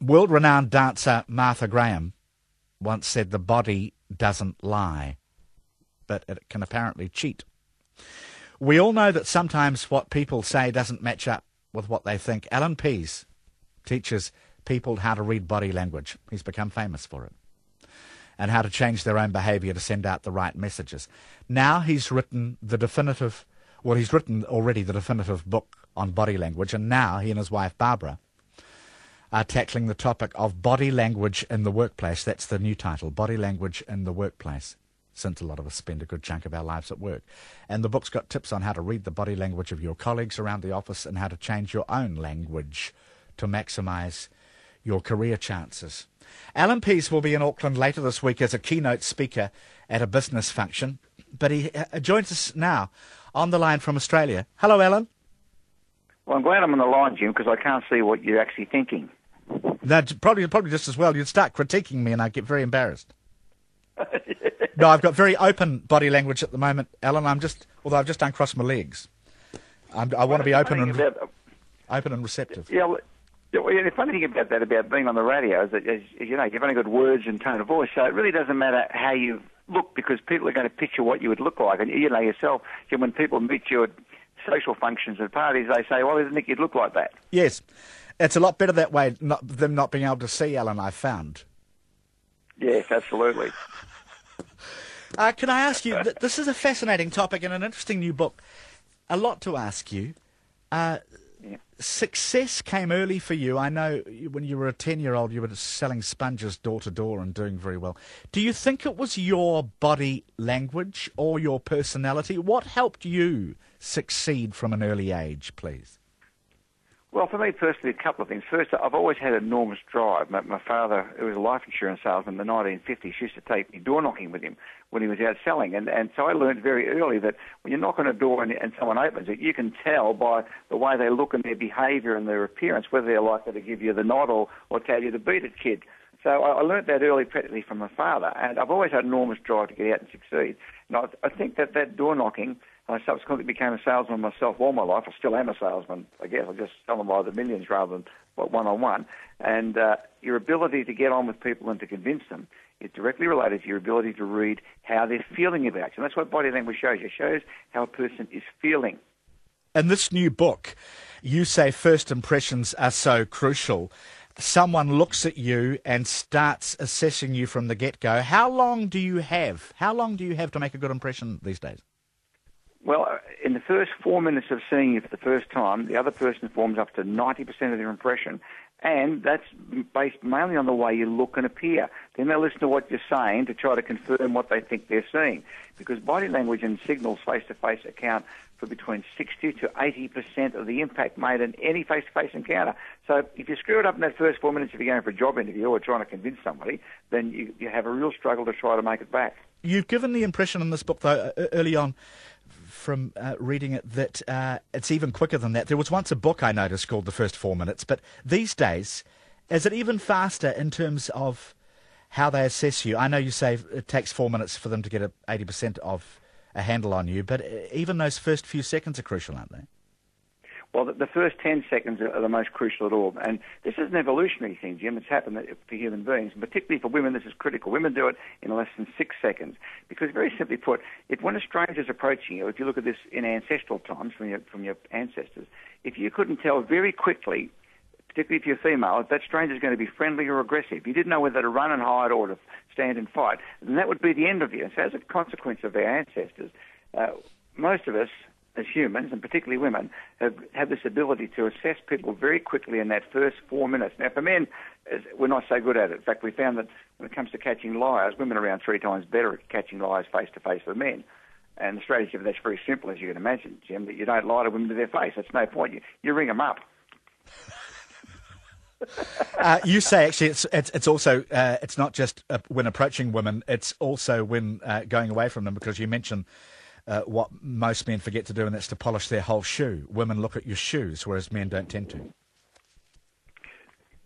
World-renowned dancer Martha Graham once said the body doesn't lie, but it can apparently cheat. We all know that sometimes what people say doesn't match up with what they think. Allan Pease teaches people how to read body language. He's become famous for it. And how to change their own behaviour to send out the right messages. Now he's written he's written already the definitive book on body language, and now he and his wife Barbara are tackling the topic of body language in the workplace. That's the new title, Body Language in the Workplace, since a lot of us spend a good chunk of our lives at work. And the book's got tips on how to read the body language of your colleagues around the office and how to change your own language to maximise your career chances. Allan Pease will be in Auckland later this week as a keynote speaker at a business function, but he joins us now on the line from Australia. Hello, Allan. Well, I'm glad I'm on the line, Jim, because I can't see what you're actually thinking. No, probably just as well. You'd start critiquing me and I'd get very embarrassed. No, I've got very open body language at the moment, Allan. Although I've just uncrossed my legs. I want to be open and receptive. Yeah, well, the funny thing about that, about being on the radio, is that, as you know, you've only got words and tone of voice, so it really doesn't matter how you look, because people are going to picture what you would look like. And you know yourself, Jim, when people meet you at social functions and parties, they say, well, I didn't think you'd look like that. Yes. It's a lot better that way, them not being able to see, Allan, I've found. Yes, absolutely. Can I ask you, this is a fascinating topic and an interesting new book. A lot to ask you. Success came early for you. I know when you were a 10-year-old, you were selling sponges door to door and doing very well. Do you think it was your body language or your personality? What helped you succeed from an early age, please? Well, for me personally, a couple of things. First, I've always had enormous drive. My father, who was a life insurance salesman in the 1950s, used to take me door knocking with him when he was out selling. And so I learned very early that when you knock on a door and someone opens it, you can tell by the way they look and their behaviour and their appearance whether they're likely to give you the nod or tell you to beat it, kid. So I learned that early practically from my father. And I've always had enormous drive to get out and succeed. And I think that door knocking, I subsequently became a salesman myself all my life. I still am a salesman, I guess. I just sell them by the millions rather than one-on-one. And your ability to get on with people and to convince them is directly related to your ability to read how they're feeling about you. And that's what body language shows you. It shows how a person is feeling. In this new book, you say first impressions are so crucial. Someone looks at you and starts assessing you from the get-go. How long do you have? How long do you have to make a good impression these days? Well, in the first 4 minutes of seeing you for the first time, the other person forms up to 90% of their impression, and that's based mainly on the way you look and appear. Then they listen to what you're saying to try to confirm what they think they're seeing, because body language and signals face-to-face account for between 60 to 80% of the impact made in any face-to-face encounter. So if you screw it up in that first 4 minutes if you're going for a job interview or trying to convince somebody, then you have a real struggle to try to make it back. You've given the impression in this book, though, early on, from reading it, that it's even quicker than that. There was once a book I noticed called The First 4 Minutes, but these days, is it even faster in terms of how they assess you? I know you say it takes 4 minutes for them to get 80% of a handle on you, but even those first few seconds are crucial, aren't they? Well, the first 10 seconds are the most crucial at all. And this is an evolutionary thing, Jim. It's happened for human beings, and particularly for women, this is critical. Women do it in less than 6 seconds. Because very simply put, when a stranger is approaching you, if you look at this in ancestral times from your ancestors, if you couldn't tell very quickly, particularly if you're female, if that stranger is going to be friendly or aggressive, you didn't know whether to run and hide or to stand and fight, then that would be the end of you. And so as a consequence of our ancestors, most of us, as humans, and particularly women, have this ability to assess people very quickly in that first 4 minutes. Now, for men, we're not so good at it. In fact, we found that when it comes to catching liars, women are around 3 times better at catching liars face-to-face than men. And the strategy for that's very simple, as you can imagine, Jim, that you don't lie to women to their face. That's no point. You ring them up. You say, actually, it's also, it's not just when approaching women, it's also when going away from them, because you mentioned what most men forget to do, and that's to polish their whole shoe. Women look at your shoes, whereas men don't tend to.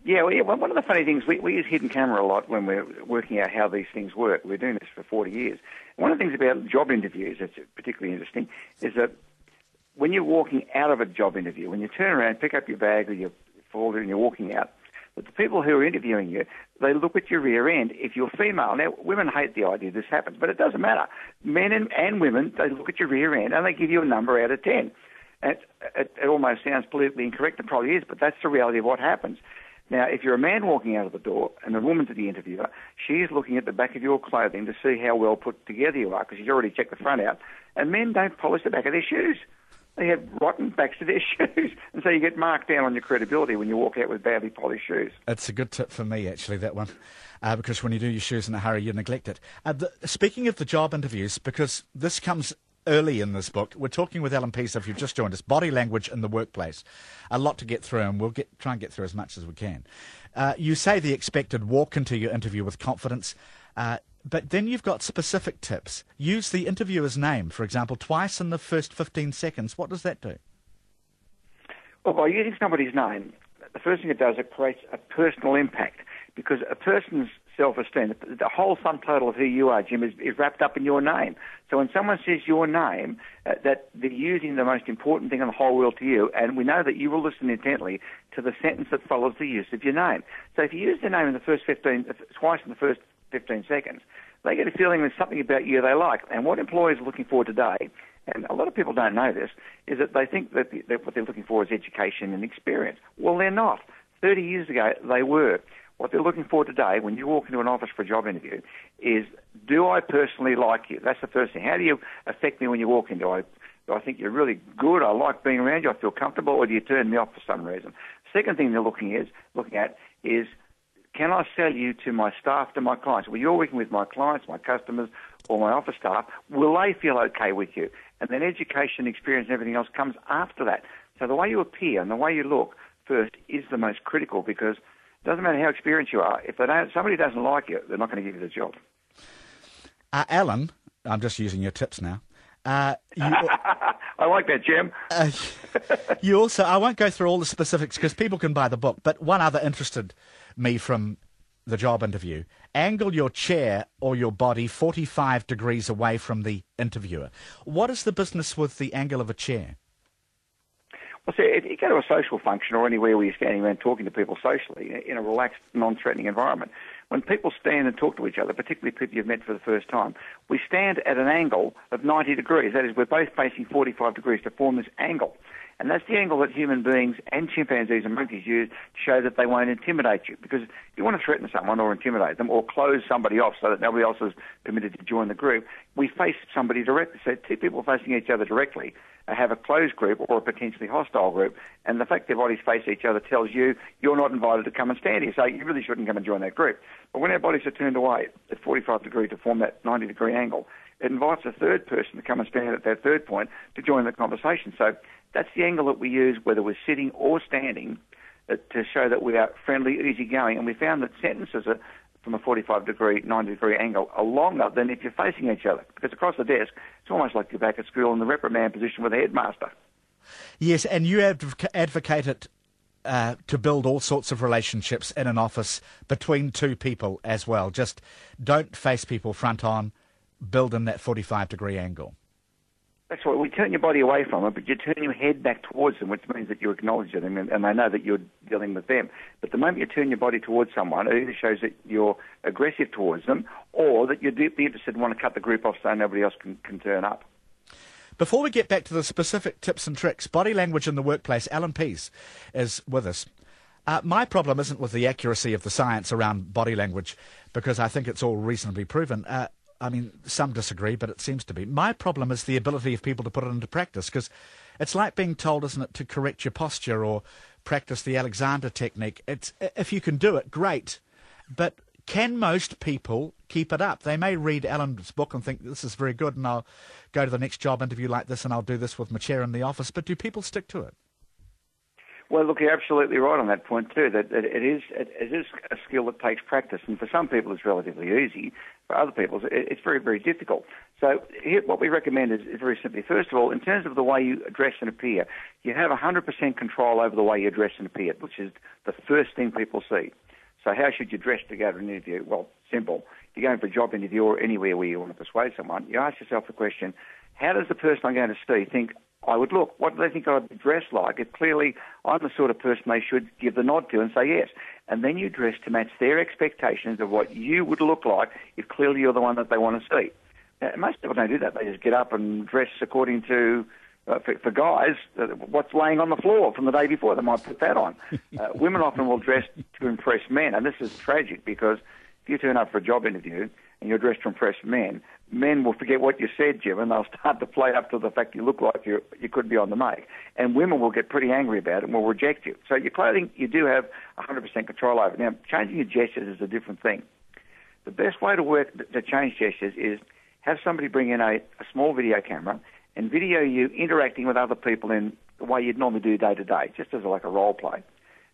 Yeah, well, one of the funny things, we use hidden camera a lot when we're working out how these things work. We're doing this for 40 years. One of the things about job interviews that's particularly interesting is that when you're walking out of a job interview, when you turn around, pick up your bag or your folder and you're walking out, that the people who are interviewing you, they look at your rear end. If you're female, now women hate the idea this happens, but it doesn't matter. Men and women, they look at your rear end and they give you a number out of 10. And it almost sounds politically incorrect, it probably is, but that's the reality of what happens. Now, if you're a man walking out of the door and the woman's the interviewer, she's looking at the back of your clothing to see how well put together you are, because she's already checked the front out. And men don't polish the back of their shoes. They have rotten backs to their shoes. And so you get marked down on your credibility when you walk out with badly polished shoes. It's a good tip for me, actually, that one, because when you do your shoes in a hurry, you neglect it. Speaking of the job interviews, because this comes early in this book, we're talking with Allan Pease, if you've just joined us, body language in the workplace. A lot to get through, and we'll try and get through as much as we can. You say the expected walk into your interview with confidence, but then you've got specific tips. Use the interviewer's name, for example, twice in the first 15 seconds. What does that do? Well, by using somebody's name, the first thing it does, it creates a personal impact, because a person's self-esteem, the whole sum total of who you are, Jim, is wrapped up in your name. So when someone says your name, that they're using the most important thing in the whole world to you, and we know that you will listen intently to the sentence that follows the use of your name. So if you use their name in the first twice in the first 15 seconds, they get a feeling there's something about you they like. And what employers are looking for today, and a lot of people don't know this, is that they think that what they're looking for is education and experience. Well, they're not. 30 years ago, they were. What they're looking for today, when you walk into an office for a job interview, is, do I personally like you? That's the first thing. How do you affect me when you walk in? Do I think you're really good? I like being around you. I feel comfortable. Or do you turn me off for some reason? Second thing they're looking at is, can I sell you to my staff, to my clients? When you're working with my clients, my customers, or my office staff, will they feel okay with you? And then education, experience, and everything else comes after that. So the way you appear and the way you look first is the most critical, because it doesn't matter how experienced you are. If somebody doesn't like you, they're not going to give you the job. Allan, I'm just using your tips now. I like that, Jim. You also, I won't go through all the specifics because people can buy the book, but one other interested me from the job interview: angle your chair or your body 45 degrees away from the interviewer. What is the business with the angle of a chair? Well, see, if you go to a social function or anywhere where you're standing around talking to people socially in a relaxed, non-threatening environment, when people stand and talk to each other, particularly people you've met for the first time, we stand at an angle of 90 degrees. That is, we're both facing 45 degrees to form this angle. And that's the angle that human beings and chimpanzees and monkeys use to show that they won't intimidate you. Because if you want to threaten someone or intimidate them or close somebody off so that nobody else is permitted to join the group, we face somebody directly. So two people facing each other directly have a closed group or a potentially hostile group, and the fact their bodies face each other tells you you're not invited to come and stand here, so you really shouldn't come and join that group. But when our bodies are turned away at 45 degrees to form that 90 degree angle, it invites a third person to come and stand at that third point to join the conversation. So that's the angle that we use, whether we're sitting or standing, to show that we are friendly, easygoing. And we found that sentences are, from a 45 degree, 90 degree angle, are longer than if you're facing each other. Because across the desk, it's almost like you're back at school in the reprimand position with the headmaster. Yes, and you advocated to build all sorts of relationships in an office between two people as well. Just don't face people front on, build in that 45 degree angle. That's right. We turn your body away from it, but you turn your head back towards them, which means that you acknowledge them and they know that you're dealing with them. But the moment you turn your body towards someone, it either shows that you're aggressive towards them or that you're deeply interested and want to cut the group off so nobody else can turn up. Before we get back to the specific tips and tricks, body language in the workplace, Allan Pease is with us. My problem isn't with the accuracy of the science around body language, because I think it's all reasonably proven. I mean, some disagree, but it seems to be. My problem is the ability of people to put it into practice, because it's like being told, isn't it, to correct your posture or practice the Alexander technique. If you can do it, great. But can most people keep it up? They may read Allan's book and think, this is very good, and I'll go to the next job interview like this, and I'll do this with my chair in the office. But do people stick to it? Well, look, you're absolutely right on that point too, that it is a skill that takes practice, and for some people it's relatively easy. For other people, it's very, very difficult. So here, what we recommend is very simply, first of all, in terms of the way you dress and appear, you have 100% control over the way you dress and appear, which is the first thing people see. So how should you dress to go to an interview? Well, simple. If you're going for a job interview or anywhere where you want to persuade someone, you ask yourself the question, how does the person I'm going to see think I would look. What do they think I'd be dressed like? If clearly I'm the sort of person they should give the nod to and say yes. And then you dress to match their expectations of what you would look like if clearly you're the one that they want to see. Now, most people don't do that. They just get up and dress according to, for guys, what's laying on the floor from the day before. They might put that on. Women often will dress to impress men, and this is tragic because if you turn up for a job interview and you're dressed to impress men, men will forget what you said, Jim, and they'll start to play up to the fact you look like you could be on the make. And women will get pretty angry about it and will reject you. So your clothing, you do have 100% control over. Now, changing your gestures is a different thing. The best way to change gestures is have somebody bring in a small video camera and video you interacting with other people in the way you'd normally do day to day, just as like a role play.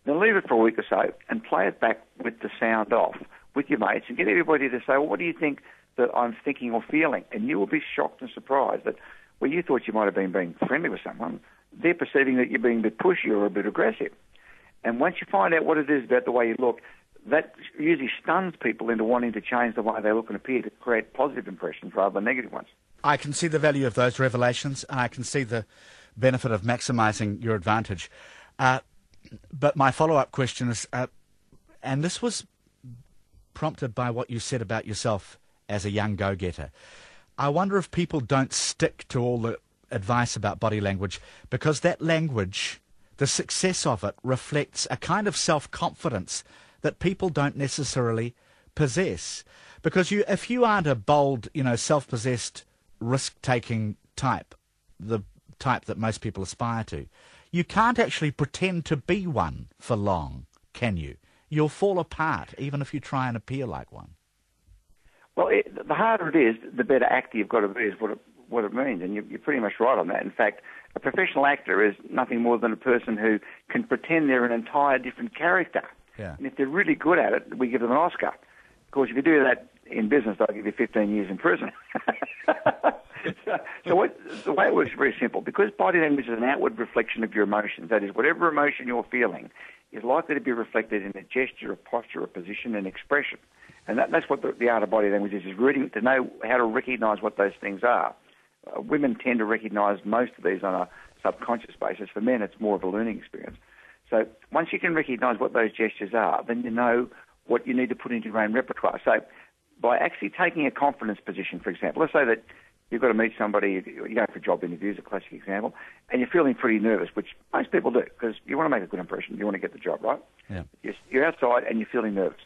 Then leave it for a week or so and play it back with the sound off with your mates and get everybody to say, well, what do you think that I'm thinking or feeling? And you will be shocked and surprised that where you thought you might have been being friendly with someone, they're perceiving that you're being a bit pushy or a bit aggressive. And once you find out what it is about the way you look, that usually stuns people into wanting to change the way they look and appear to create positive impressions rather than negative ones. I can see the value of those revelations, and I can see the benefit of maximising your advantage. But my follow-up question is, and this was prompted by what you said about yourself as a young go-getter. I wonder if people don't stick to all the advice about body language because that language, the success of it, reflects a kind of self-confidence that people don't necessarily possess. Because if you aren't a bold, self-possessed, risk-taking type, the type that most people aspire to, you can't actually pretend to be one for long, can you? You'll fall apart even if you try and appear like one. Well, the harder it is, the better actor you've got to be is what it means, and you're pretty much right on that. In fact, a professional actor is nothing more than a person who can pretend they're an entire different character. Yeah. And if they're really good at it, we give them an Oscar. Of course, if you do that in business, they'll give you 15 years in prison. The way it works is very simple. Because body language is an outward reflection of your emotions, that is, whatever emotion you're feeling is likely to be reflected in a gesture, a posture, a position, and expression. And that's what the art of body language is reading to know how to recognise what those things are. Women tend to recognise most of these on a subconscious basis. For men, it's more of a learning experience. So once you can recognise what those gestures are, then you know what you need to put into your own repertoire. So by actually taking a confidence position, for example, let's say that you've got to meet somebody, you're going for job interviews, a classic example, and you're feeling pretty nervous, which most people do, because you want to make a good impression, you want to get the job, right? Yeah. You're outside and you're feeling nervous.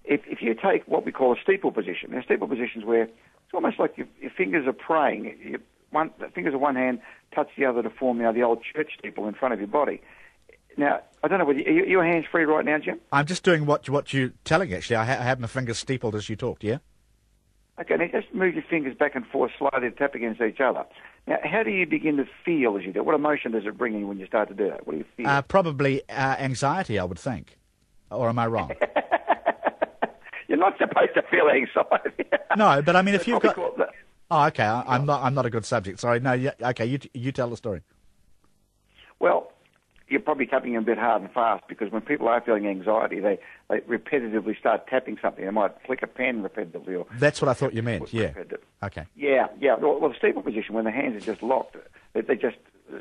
If you take what we call a steeple position, there's steeple positions where it's almost like your fingers are praying. The fingers of one hand touch the other to form the old church steeple in front of your body. Now, I don't know, are your hands free right now, Jim? I'm just doing what you're telling, actually. I have my fingers steepled as you talked, yeah? Okay, now just move your fingers back and forth slightly to tap against each other. Now, how do you begin to feel as you do it? What emotion does it bring in when you start to do that? What do you feel? Probably anxiety, I would think. Or am I wrong? You're not supposed to feel anxiety. No, but I mean, if you've got... Oh, okay, I'm not a good subject. Sorry, no, okay, you tell the story. Well, you're probably tapping a bit hard and fast because when people are feeling anxiety, they repetitively start tapping something. They might flick a pen repetitively. Or that's what I thought you meant, yeah. Okay. Yeah. Well, the steeple position, when the hands are just locked, they're just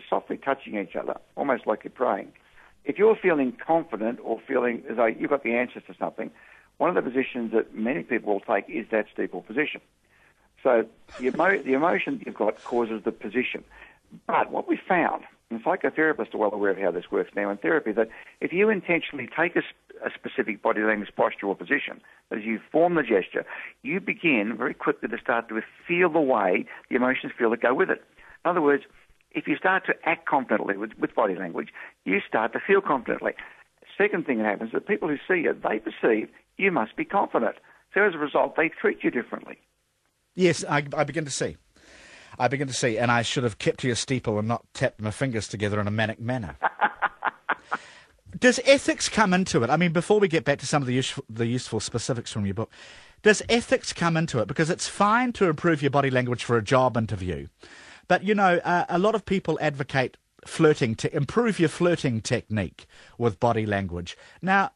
softly touching each other, almost like you're praying. If you're feeling confident or feeling as though you've got the answers to something, one of the positions that many people will take is that steeple position. So the emotion you've got causes the position. But what we found, and psychotherapists are well aware of how this works now in therapy, that if you intentionally take a specific body language posture or position, as you form the gesture, you begin very quickly to start to feel the way the emotions feel that go with it. In other words, if you start to act confidently with body language, you start to feel confidently. Second thing that happens is that people who see you, they perceive you must be confident. So as a result, they treat you differently. Yes, I begin to see. And I should have kept to your steeple and not tapped my fingers together in a manic manner. Does ethics come into it? I mean, before we get back to some of the useful specifics from your book, does ethics come into it? Because it's fine to improve your body language for a job interview, but, a lot of people advocate flirting to improve your flirting technique with body language. Now,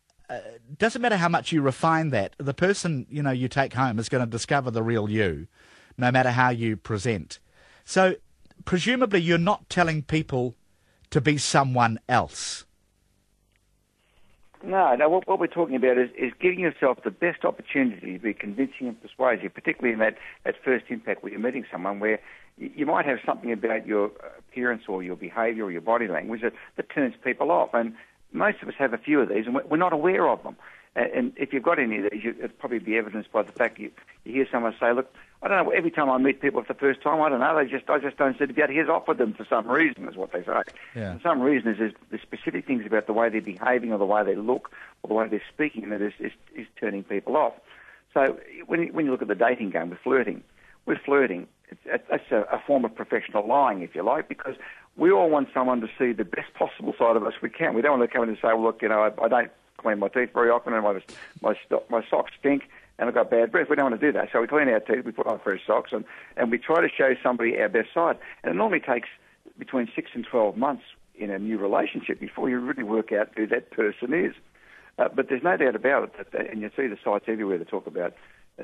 doesn't matter how much you refine that, the person, you take home is going to discover the real you, no matter how you present. So presumably you're not telling people to be someone else. No, what we're talking about is giving yourself the best opportunity to be convincing and persuasive, particularly in that first impact where you're meeting someone where you might have something about your appearance or your behaviour or your body language that turns people off. And most of us have a few of these, and we're not aware of them. And if you've got any of these, it'd probably be evidenced by the fact you hear someone say, look, I don't know, every time I meet people for the first time, I don't know, I just don't seem to be able to hit off with them for some reason, is what they say. Yeah. And some reason is there's specific things about the way they're behaving or the way they look or the way they're speaking that is turning people off. So when you look at the dating game with flirting, that's a form of professional lying, if you like, because we all want someone to see the best possible side of us we can. We don't want to come in and say, well, look, I don't clean my teeth very often and my socks stink and I've got bad breath. We don't want to do that. So we clean our teeth, we put on fresh socks, and we try to show somebody our best side. And it normally takes between 6 and 12 months in a new relationship before you really work out who that person is. But there's no doubt about it, and you see the sites everywhere that talk about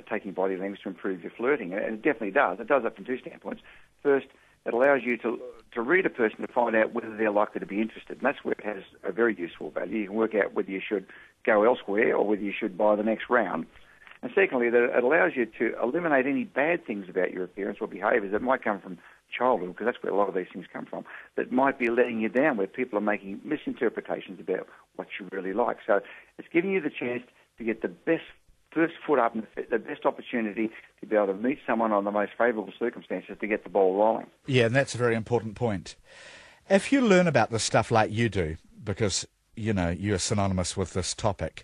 taking body language to improve your flirting, and it definitely does. It does that from two standpoints. First, it allows you to read a person to find out whether they're likely to be interested, and that's where it has a very useful value. You can work out whether you should go elsewhere or whether you should buy the next round. And secondly, that it allows you to eliminate any bad things about your appearance or behaviours that might come from childhood, because that's where a lot of these things come from, that might be letting you down, where people are making misinterpretations about what you really like. So it's giving you the chance to get the best first foot up and the best opportunity to be able to meet someone on the most favourable circumstances to get the ball rolling. Yeah, and that's a very important point. If you learn about this stuff like you do, because, you're synonymous with this topic,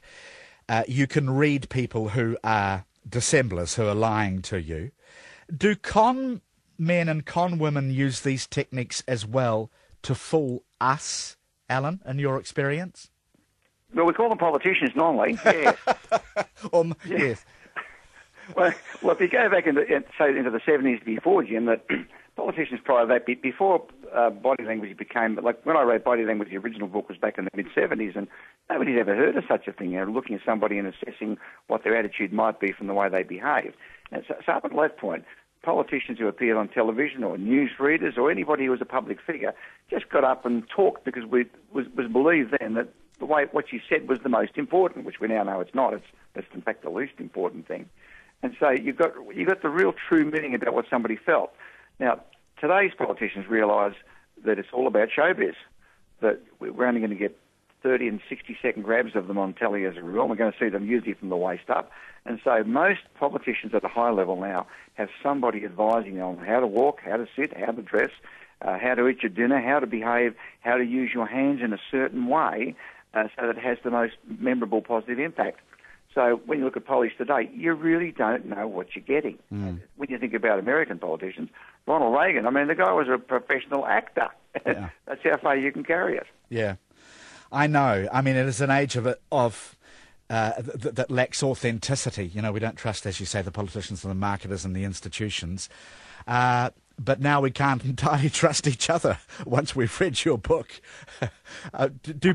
you can read people who are dissemblers, who are lying to you. Do con men and con women use these techniques as well to fool us, Allan, in your experience? Well, we call them politicians normally, yes. Yes. Well, if you go back into the 70s before, Jim, that politicians prior to that, before body language became, like when I wrote Body Language, the original book was back in the mid-70s, and nobody's ever heard of such a thing, looking at somebody and assessing what their attitude might be from the way they behave. And so up at that point, politicians who appeared on television or newsreaders or anybody who was a public figure just got up and talked because was believed then that the way what you said was the most important, which we now know it's not. It's in fact the least important thing. And so you got the real true meaning about what somebody felt. Now, today's politicians realise that it's all about showbiz, that we're only going to get 30 and 60-second grabs of them on telly as a rule. We're going to see them usually from the waist up. And so most politicians at a high level now have somebody advising them on how to walk, how to sit, how to dress, how to eat your dinner, how to behave, how to use your hands in a certain way so that it has the most memorable positive impact. So when you look at politics today, you really don't know what you're getting. When you think about American politicians, Ronald Reagan, the guy was a professional actor. Yeah. That's how far you can carry it. Yeah, I know. It is an age that lacks authenticity. We don't trust, as you say, the politicians and the marketers and the institutions. But now we can't entirely trust each other once we've read your book. Do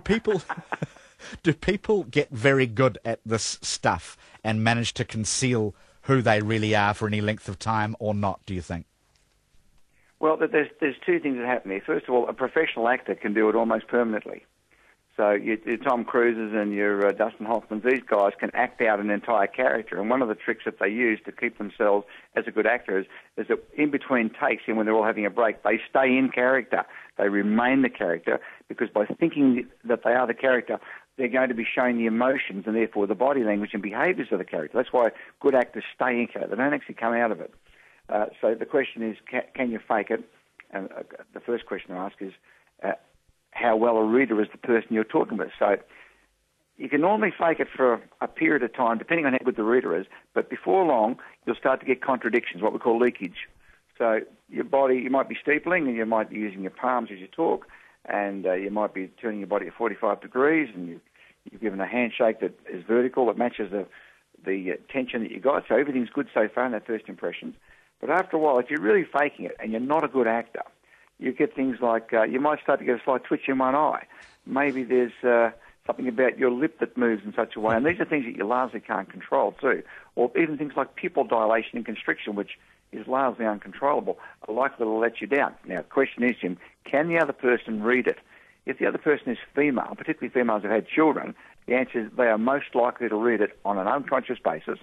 people get very good at this stuff and manage to conceal who they really are for any length of time or not, do you think? Well, there's two things that happen there. First of all, a professional actor can do it almost permanently. So your Tom Cruises and your Dustin Hoffmans, these guys can act out an entire character. And one of the tricks that they use to keep themselves as a good actor is that in between takes, and when they're all having a break, they stay in character. They remain the character, because by thinking that they are the character, they're going to be showing the emotions and therefore the body language and behaviours of the character. That's why good actors stay in character. They don't actually come out of it. So the question is, can you fake it? And the first question I ask is, how well a reader is the person you're talking with. So you can normally fake it for a period of time, depending on how good the reader is, but before long, you'll start to get contradictions, what we call leakage. So your body, you might be steepling, and you might be using your palms as you talk, and you might be turning your body at 45 degrees, and you've given a handshake that is vertical, that matches the tension that you got. So everything's good so far in that first impression. But after a while, if you're really faking it and you're not a good actor, you get things like you might start to get a slight twitch in one eye. Maybe there's something about your lip that moves in such a way. And these are things that you largely can't control too. Or even things like pupil dilation and constriction, which is largely uncontrollable, are likely to let you down. Now, the question is, Jim, can the other person read it? If the other person is female, particularly females who have had children, the answer is they are most likely to read it on an unconscious basis,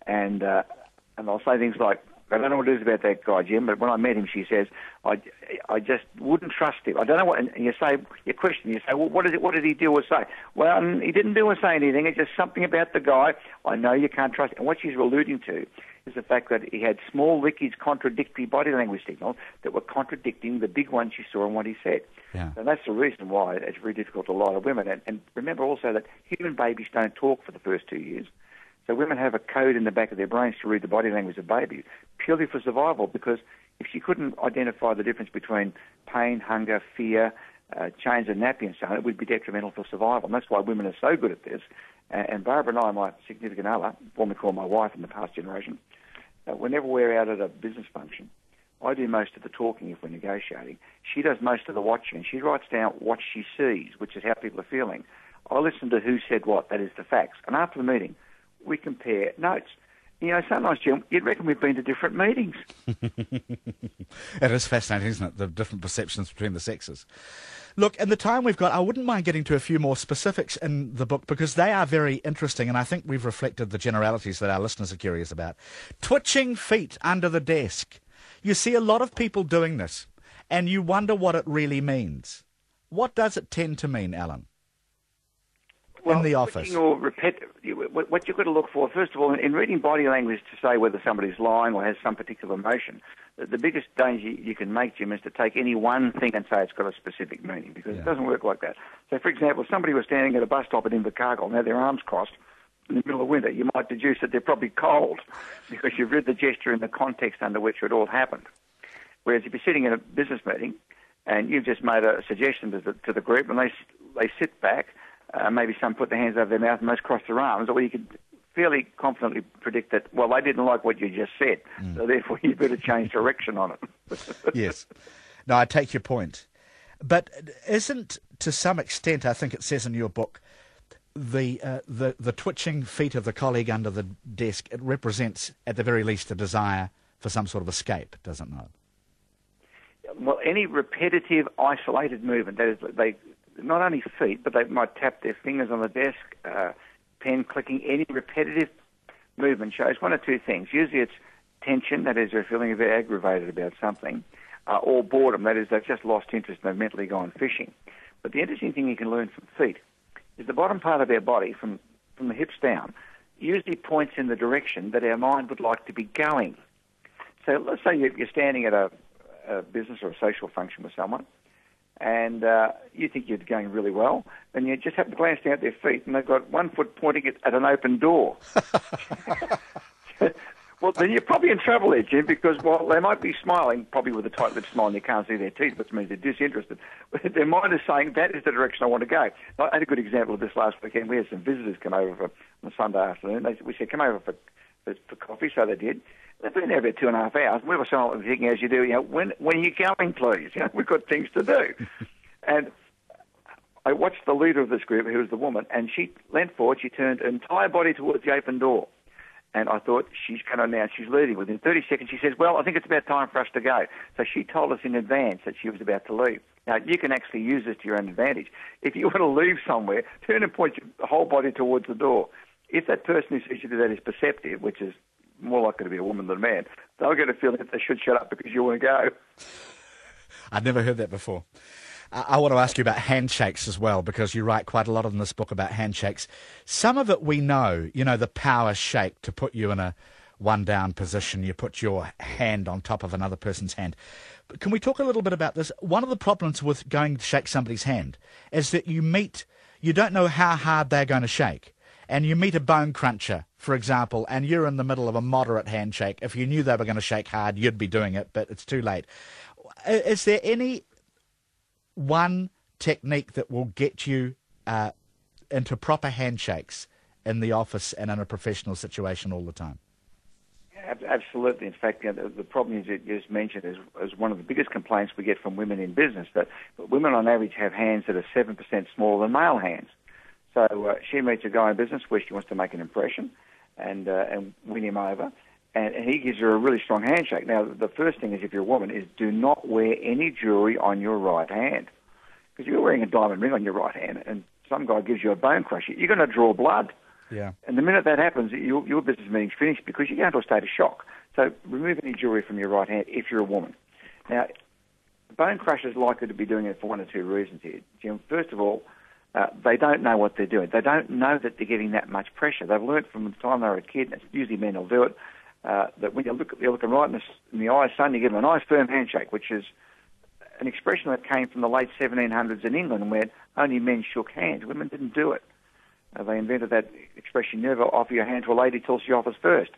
and they'll say things like, I don't know what it is about that guy, Jim, but when I met him, she says, I just wouldn't trust him. I don't know what, and you say, you question, you say, well, what did he do or say? Well, he didn't do or say anything, it's just something about the guy. I know you can't trust him. And what she's alluding to is the fact that he had small leakage contradictory body language signals that were contradicting the big ones she saw and what he said. Yeah. And that's the reason why it's very difficult to a lot of women. And remember also that human babies don't talk for the first 2 years. So women have a code in the back of their brains to read the body language of babies, purely for survival, because if she couldn't identify the difference between pain, hunger, fear, change of nappy and so on, it would be detrimental for survival. And that's why women are so good at this. And Barbara and I, my significant other, formerly called my wife in the past generation, whenever we're out at a business function, I do most of the talking if we're negotiating. She does most of the watching. She writes down what she sees, which is how people are feeling. I listen to who said what, that is the facts. And after the meeting, we compare notes. You know, sometimes, Jim, you'd reckon we've been to different meetings. It is fascinating, isn't it, the different perceptions between the sexes. Look, in the time we've got, I wouldn't mind getting to a few more specifics in the book because they are very interesting and I think we've reflected the generalities that our listeners are curious about. Twitching feet under the desk. You see a lot of people doing this and you wonder what it really means. What does it tend to mean, Allan? In the office. Or what you've got to look for, first of all, in reading body language to say whether somebody's lying or has some particular emotion, the biggest danger you can make, Jim, is to take any one thing and say it's got a specific meaning, because it doesn't work like that. So, for example, if somebody was standing at a bus stop at Invercargill and had their arms crossed in the middle of winter, you might deduce that they're probably cold because you've read the gesture in the context under which it all happened. Whereas if you're sitting in a business meeting and you've just made a suggestion to the group and they sit back, maybe some put their hands over their mouth and most cross their arms, or you could fairly confidently predict that, well, they didn't like what you just said, so therefore you better change direction on it. Yes. No, I take your point. But isn't, to some extent, I think it says in your book, the twitching feet of the colleague under the desk, it represents, at the very least, a desire for some sort of escape, does it not? Well, any repetitive, isolated movement, that is, they not only feet, but they might tap their fingers on the desk, pen clicking. Any repetitive movement shows one or two things. Usually it's tension, that is, they're feeling a bit aggravated about something, or boredom, that is, they've just lost interest and they've mentally gone fishing. But the interesting thing you can learn from feet is the bottom part of our body, from the hips down, usually points in the direction that our mind would like to be going. So let's say you're standing at a business or a social function with someone, and you think you're going really well, and you just happen to glance down at their feet, and they've got one foot pointing at an open door. Well, then you're probably in trouble there, Jim, because while they might be smiling, probably with a tight-lipped smile, and you can't see their teeth, which means they're disinterested, but their mind is saying, that is the direction I want to go. I had a good example of this last weekend. We had some visitors come over on a Sunday afternoon. We said, come over for coffee, so they did. They've been there about 2.5 hours. We were silently thinking, as you do, when are you going, please? We've got things to do. And I watched the leader of this group, who was the woman, and she leant forward. She turned her entire body towards the open door. And I thought, she's going to announce she's leaving. Within 30 seconds, she says, well, I think it's about time for us to go. So she told us in advance that she was about to leave. Now, you can actually use this to your own advantage. If you want to leave somewhere, turn and point your whole body towards the door. If that person who sees you do that is perceptive, which is more likely to be a woman than a man, they'll get a feeling that they should shut up because you want to go. I'd never heard that before. I want to ask you about handshakes as well, because you write quite a lot in this book about handshakes. Some of it we know, the power shake to put you in a one-down position. You put your hand on top of another person's hand. But can we talk a little bit about this? One of the problems with going to shake somebody's hand is that you don't know how hard they're going to shake. And you meet a bone cruncher, for example, and you're in the middle of a moderate handshake. If you knew they were going to shake hard, you'd be doing it, but it's too late. Is there any one technique that will get you into proper handshakes in the office and in a professional situation all the time? Absolutely. In fact, the problem you just mentioned is one of the biggest complaints we get from women in business, that women on average have hands that are 7% smaller than male hands. So she meets a guy in business where she wants to make an impression and win him over. and he gives her a really strong handshake. Now, the first thing is, if you're a woman, is do not wear any jewellery on your right hand. Because you're wearing a diamond ring on your right hand, and some guy gives you a bone crusher, you're going to draw blood. Yeah. And the minute that happens, your business meeting's finished because you go into a state of shock. So remove any jewellery from your right hand if you're a woman. Now, bone crushers are likely to be doing it for one or two reasons here, Jim. First of all, they don't know what they're doing. They don't know that they're getting that much pressure. They've learnt from the time they were a kid, and it's usually men who'll do it, that when you're looking right in the eye, son, you give them a nice firm handshake, which is an expression that came from the late 1700s in England, where only men shook hands. Women didn't do it. They invented that expression, never offer your hand to a lady till she offers first.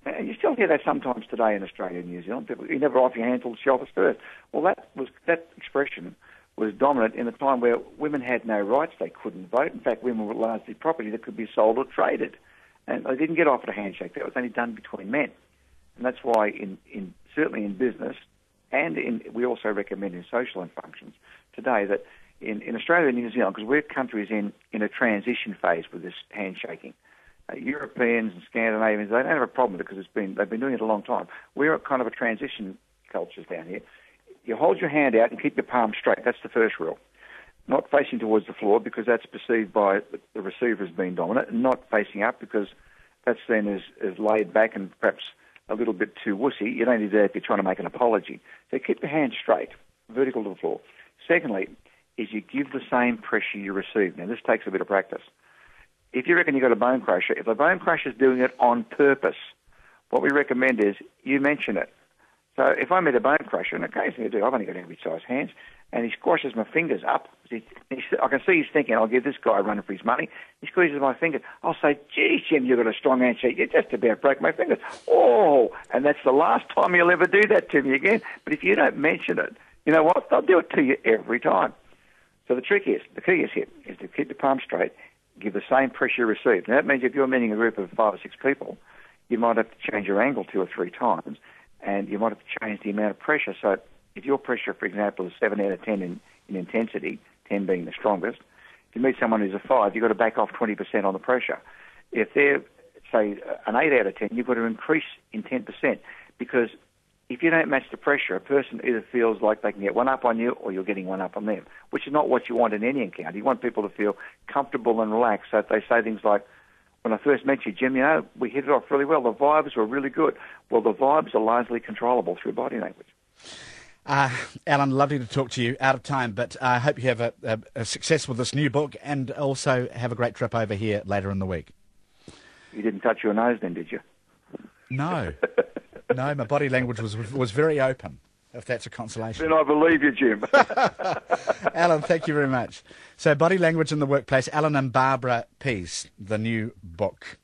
And you still hear that sometimes today in Australia and New Zealand. People, you never offer your hand till she offers first. Well, that expression was dominant in a time where women had no rights. They couldn't vote. In fact, women were largely property that could be sold or traded. And they didn't get offered a handshake. That was only done between men. And that's why, certainly in business, and we also recommend in social functions today, that in Australia and New Zealand, because we're countries in a transition phase with this handshaking. Europeans and Scandinavians, they don't have a problem with it because they've been doing it a long time. We're kind of a transition cultures down here. You hold your hand out and keep your palm straight. That's the first rule. Not facing towards the floor because that's perceived by the receiver as being dominant, and not facing up because that's seen as laid back and perhaps a little bit too wussy. You don't need that if you're trying to make an apology. So keep your hand straight, vertical to the floor. Secondly, is you give the same pressure you receive. Now, this takes a bit of practice. If you reckon you've got a bone crusher, if the bone crusher is doing it on purpose, what we recommend is you mention it. So if I meet a bone crusher, and occasionally I do, I've only got average-sized hands, and he squashes my fingers up. I can see he's thinking, I'll give this guy a run for his money. He squeezes my fingers. I'll say, gee, Jim, you've got a strong handshake. You just about broke my fingers. Oh, and that's the last time you'll ever do that to me again. But if you don't mention it, you know what? They'll do it to you every time. So the key is here, is to keep the palm straight, give the same pressure you receive. Now, that means if you're meeting a group of 5 or 6 people, you might have to change your angle 2 or 3 times, and you might have to change the amount of pressure. So if your pressure, for example, is 7 out of 10 in intensity, 10 being the strongest, if you meet someone who's a 5, you've got to back off 20% on the pressure. If they're, say, an 8 out of 10, you've got to increase in 10%, because if you don't match the pressure, a person either feels like they can get one up on you or you're getting one up on them, which is not what you want in any encounter. You want people to feel comfortable and relaxed. So if they say things like, when I first met you, Jim, you know, we hit it off really well. The vibes were really good. Well, the vibes are largely controllable through body language. Allan, lovely to talk to you. Out of time, but I hope you have a success with this new book, and also have a great trip over here later in the week. You didn't touch your nose then, did you? No. No, my body language was very open, if that's a consolation. Then I believe you, Jim. Allan, thank you very much. So, Body Language in the Workplace, Allan and Barbara Pease, the new book.